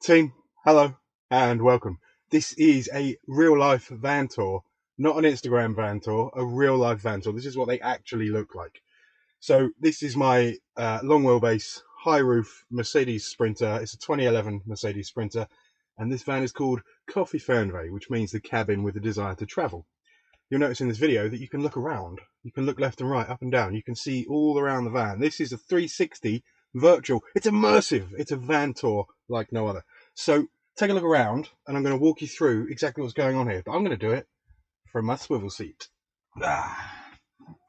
Team, hello and welcome. This is a real life van tour, not an Instagram van tour, a real life van tour. This is what they actually look like. So this is my long wheelbase, high roof Mercedes Sprinter. It's a 2011 Mercedes Sprinter, and this van is called Kofifernweh, which means the cabin with the desire to travel. You'll notice in this video that you can look around. You can look left and right, up and down. You can see all around the van. This is a 360 virtual. It's immersive. It's a van tour like no other. So take a look around, and I'm going to walk you through exactly what's going on here. But I'm going to do it from my swivel seat.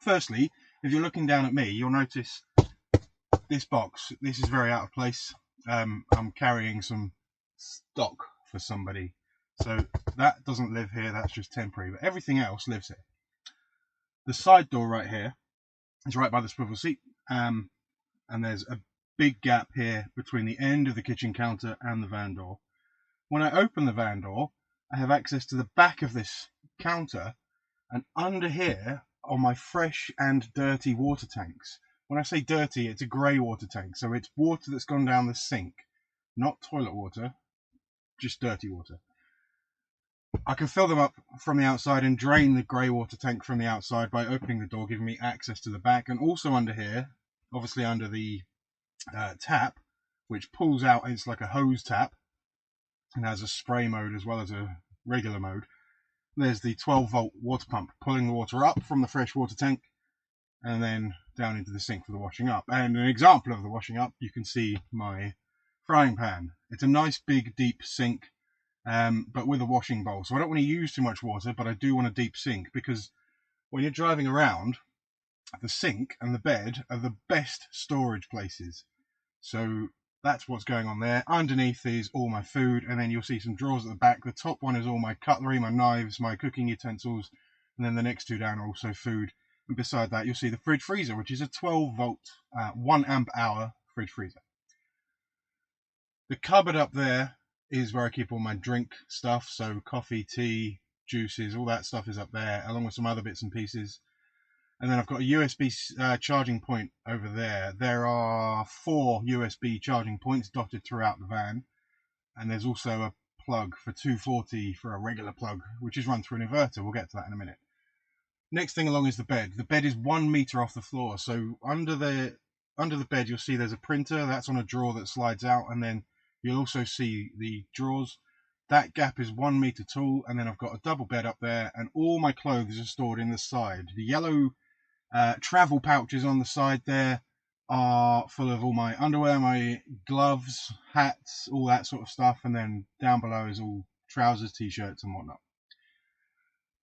Firstly, if you're looking down at me, you'll notice this box. This is very out of place. I'm carrying some stock for somebody. So that doesn't live here, that's just temporary, but everything else lives here. The side door right here is right by the swivel seat, and there's a big gap here between the end of the kitchen counter and the van door. When I open the van door, I have access to the back of this counter, and under here are my fresh and dirty water tanks. When I say dirty, it's a grey water tank, so it's water that's gone down the sink, not toilet water, just dirty water. I can fill them up from the outside and drain the grey water tank from the outside by opening the door, giving me access to the back. And also under here, obviously under the tap, which pulls out, it's like a hose tap and has a spray mode as well as a regular mode. There's the 12-volt water pump pulling the water up from the fresh water tank and then down into the sink for the washing up. And an example of the washing up, you can see my frying pan. It's a nice big deep sink, but with a washing bowl. So I don't want to use too much water, but I do want a deep sink, because when you're driving around, the sink and the bed are the best storage places. So that's what's going on there. Underneath is all my food, and then you'll see some drawers at the back. The top one is all my cutlery, my knives, my cooking utensils, and then the next two down are also food. And beside that, you'll see the fridge freezer, which is a 12-volt, 1 amp hour fridge freezer. The cupboard up there is where I keep all my drink stuff, so coffee, tea, juices, all that stuff is up there, along with some other bits and pieces. And then I've got a USB charging point over there. There are 4 USB charging points dotted throughout the van, and there's also a plug for 240 for a regular plug, which is run through an inverter. We'll get to that in a minute. Next thing along is the bed. The bed is 1 meter off the floor, so under the bed you'll see there's a printer that's on a drawer that slides out, and then you'll also see the drawers. That gap is 1 meter tall, and then I've got a double bed up there, and all my clothes are stored in the side. The yellow travel pouches on the side there are full of all my underwear, my gloves, hats, all that sort of stuff, and then down below is all trousers, t-shirts and whatnot.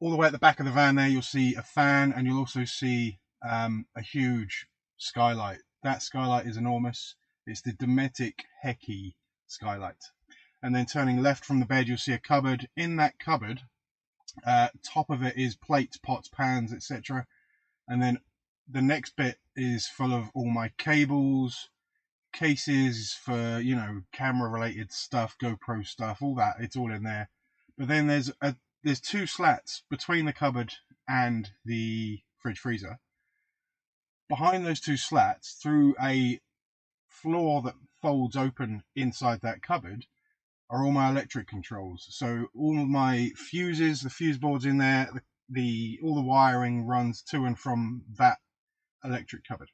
All the way at the back of the van there, you'll see a fan, and you'll also see a huge skylight. That skylight is enormous. It's the Dometic Heki skylight. And then turning left from the bed, you'll see a cupboard. In that cupboard, top of it is plates, pots, pans, etc. And then the next bit is full of all my cables, cases for, camera related stuff, GoPro stuff, all that. It's all in there. But then there's 2 slats between the cupboard and the fridge freezer. Behind those 2 slats, through a floor that folds open inside that cupboard, are all my electric controls. So all of my fuses, the fuse boards in there, all the wiring runs to and from that electric cupboard.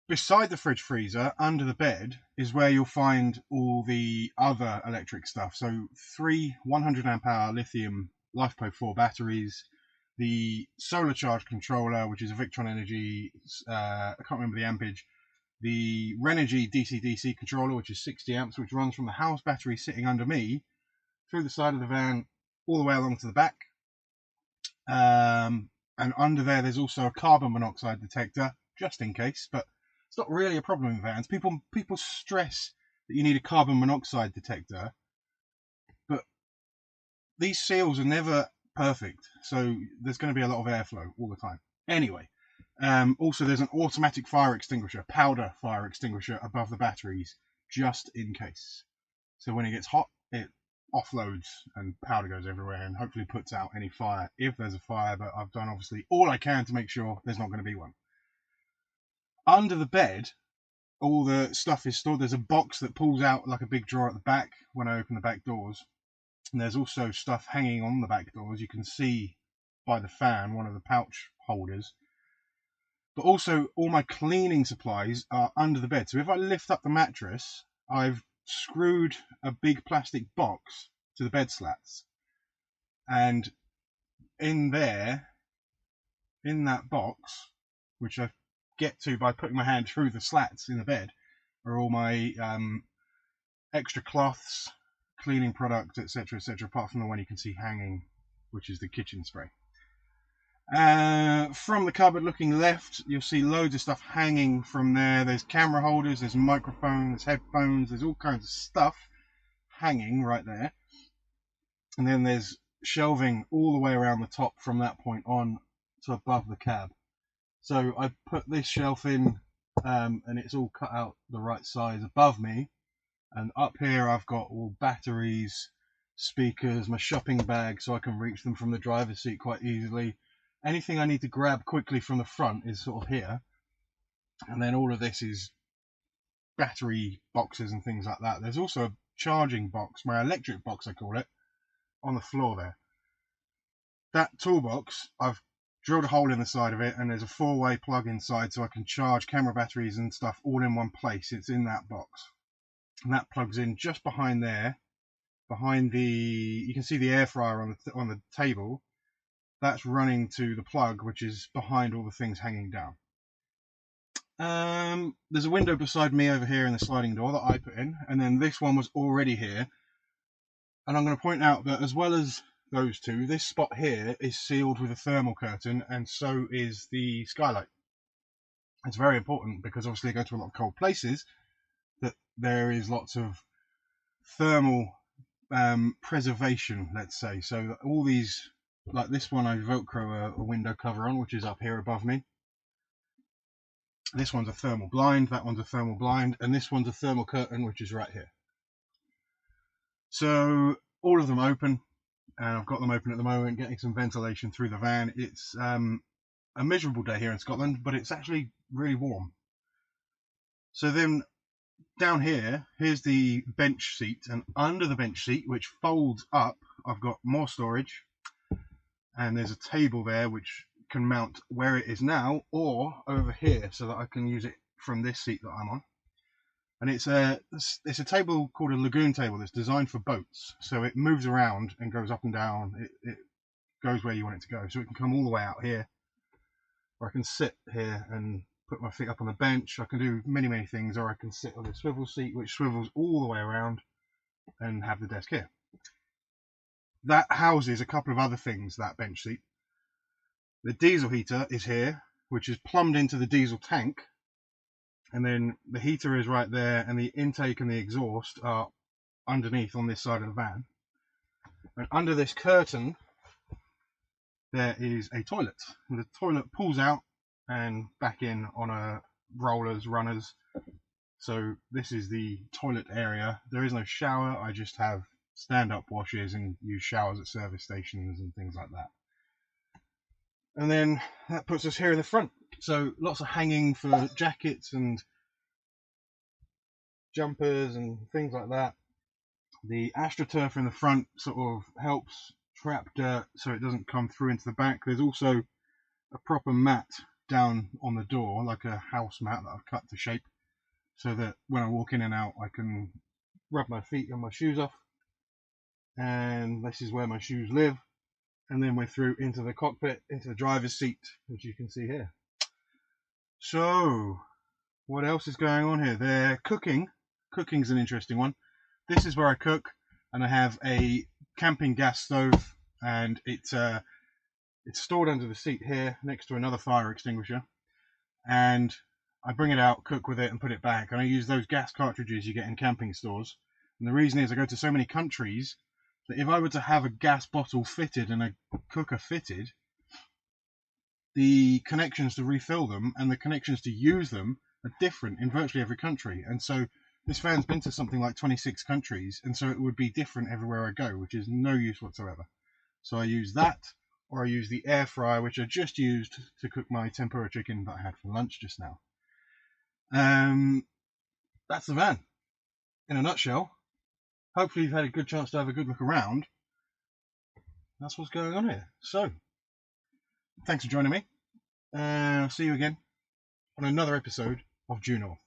Beside the fridge freezer, under the bed, is where you'll find all the other electric stuff. So 3 100 amp hour lithium LiFePO 4 batteries, the solar charge controller, which is a Victron Energy, I can't remember the ampage, the Renogy DC-DC controller, which is 60 amps, which runs from the house battery sitting under me, through the side of the van, all the way along to the back. And under there's also a carbon monoxide detector, just in case, but it's not really a problem in vans. People stress that you need a carbon monoxide detector, but these seals are never perfect, so there's going to be a lot of airflow all the time. Anyway, also there's an automatic fire extinguisher, powder fire extinguisher above the batteries, just in case. So when it gets hot, it offloads and powder goes everywhere and hopefully puts out any fire if there's a fire, but I've done obviously all I can to make sure there's not going to be one. Under the bed all the stuff is stored. There's a box that pulls out like a big drawer at the back when I open the back doors. And there's also stuff hanging on the back doors. You can see by the fan, one of the pouch holders. But also all my cleaning supplies are under the bed. So if I lift up the mattress, I've screwed a big plastic box to the bed slats. And in there, in that box, which I get to by putting my hand through the slats in the bed, are all my extra cloths, cleaning products, etc., apart from the one you can see hanging, which is the kitchen spray. From the cupboard looking left, you'll see loads of stuff hanging from there. There's camera holders, there's microphones, there's headphones, there's all kinds of stuff hanging right there. And then there's shelving all the way around the top from that point on to above the cab. So I put this shelf in, and it's all cut out the right size above me. And up here I've got all batteries, speakers, my shopping bag so I can reach them from the driver's seat quite easily. Anything I need to grab quickly from the front is sort of here. And then all of this is battery boxes and things like that. There's also a charging box, my electric box I call it, on the floor there. That toolbox, I've drilled a hole in the side of it, and there's a 4-way plug inside so I can charge camera batteries and stuff all in one place. It's in that box. And that plugs in just behind there, behind the, you can see the air fryer on the table. That's running to the plug, which is behind all the things hanging down. There's a window beside me over here in the sliding door that I put in, and then this one was already here. And I'm going to point out that as well as those two, this spot here is sealed with a thermal curtain, and so is the skylight. It's very important because obviously I go to a lot of cold places, that there is lots of thermal preservation, let's say. So all these, like this one, I Velcro a window cover on, which is up here above me. This one's a thermal blind, that one's a thermal blind, and this one's a thermal curtain, which is right here. So all of them open, and I've got them open at the moment, getting some ventilation through the van. It's a miserable day here in Scotland, but it's actually really warm. So then down here, here's the bench seat, and under the bench seat, which folds up, I've got more storage, and there's a table there which can mount where it is now or over here so that I can use it from this seat that I'm on. And it's a table called a lagoon table that's designed for boats, so it moves around and goes up and down. It goes where you want it to go, so it can come all the way out here, or I can sit here and put my feet up on the bench. I can do many things, or I can sit on a swivel seat which swivels all the way around and have the desk here. That houses a couple of other things, that bench seat. The diesel heater is here, which is plumbed into the diesel tank, and then the heater is right there, and the intake and the exhaust are underneath on this side of the van. And under this curtain there is a toilet, and the toilet pulls out and back in on a runners. So this is the toilet area. There is no shower, I just have stand-up washes and use showers at service stations and things like that. And then that puts us here in the front. So lots of hanging for jackets and jumpers and things like that. The AstroTurf in the front sort of helps trap dirt so it doesn't come through into the back. There's also a proper mat down on the door, like a house mat that I've cut to shape, so that when I walk in and out I can rub my feet and my shoes off. And this is where my shoes live. And then we're through into the cockpit, into the driver's seat, which you can see here. So, what else is going on here? They're cooking. Cooking's an interesting one. This is where I cook, and I have a camping gas stove, and it's stored under the seat here, next to another fire extinguisher. And I bring it out, cook with it, and put it back. And I use those gas cartridges you get in camping stores. And the reason is I go to so many countries that if I were to have a gas bottle fitted and a cooker fitted, the connections to refill them and the connections to use them are different in virtually every country. And so this van's been to something like 26 countries, and so it would be different everywhere I go, which is no use whatsoever. So I use that, or I use the air fryer, which I just used to cook my tempura chicken that I had for lunch just now. that's the van in a nutshell. Hopefully you've had a good chance to have a good look around. That's what's going on here. So, thanks for joining me. I'll see you again on another episode of Due North.